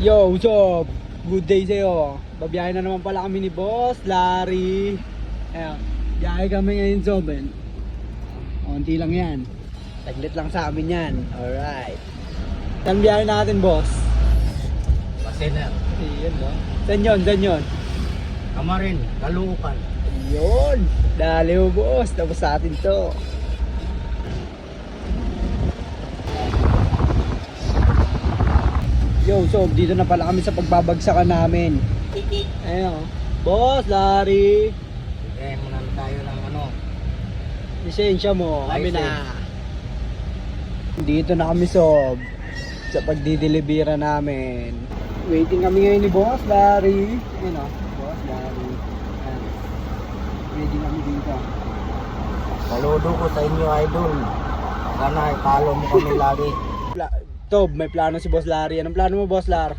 Yo, what's up? Good day sa'yo. Babiyahe na naman pala kami ni Boss Larry. Ayan, biyahe kami ngayon, Sob. Konti lang yan. Taglit lang sa amin yan. Alright. Saan biyahe natin, Boss? Pasena, Ayun, no? Saan yun? Saan yun? Kamarin, Caloocan. Ayun. Dali mo, Boss. Tapos sa atin to. Yo, so dito na pala kami sa pagbabagsakan namin. Ayun, Boss Larry. Bigay muna tayo ng ano. Lisensya mo, kami na. License. Dito na kami, Sob, sa pagdidelibera namin. Waiting kami ngayon ni Boss Larry. Ayun o, Boss Larry. Ayan. Waiting kami dito. Saludo ko sa inyo, idol. Sana i-follow mo kami lagi. Sob, may plano si Boss Larry. Anong plano mo, Boss Lar?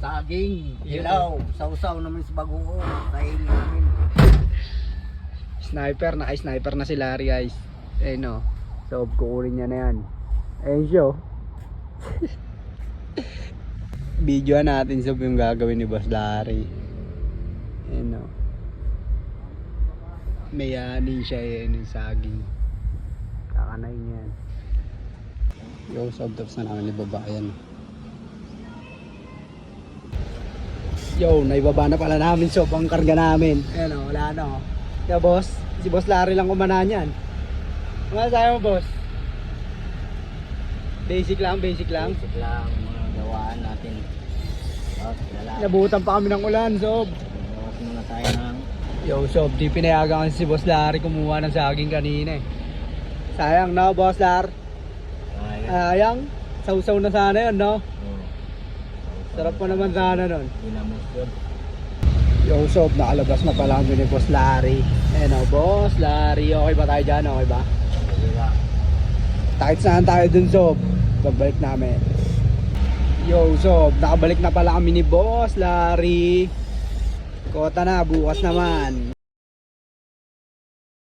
Saging, ilaw, sausaw naman sa bagoong. Kainin namin. Sniper, naka-sniper na si Larry, guys. Ayun o, Sob, kukunin niya na yan. Ayun siya o. Videoan natin, Sob, yung gagawin ni Boss Larry. Ayun o. May ani siya yun, yung saging. Kakanain yan. Yo, Sob, tapos na namin ibaba. Ayan. Yo, naibaba na pala namin, Sob, ang karga namin. Ayan o, wala na o. Kaya, Boss, si Boss Larry lang kumanan yan. Ano sayo mo, Boss? Basic lang, basic lang. Basic lang, mga gawaan natin. Tapos, lalaki. Nabutan pa kami ng ulan, Sob. Gawas muna tayo ng Yo, Sob, di pinayagan kasi si Boss Larry kumuha ng saging kanina eh. Sayang, no, Boss Lar? Sayang. Sausaw na sana yun, no? Sarap pa naman sana nun. Pinamos yun. Yo, Sob, nakalabas na pala kami ni Boss Larry. Ayan o, Boss Larry. Okay ba tayo dyan? Okay ba? Diba? Takit saan tayo dun, Sob. Pagbalik namin. Yo, Sob, nakabalik na pala kami ni Boss Larry. Kota na, bukas naman.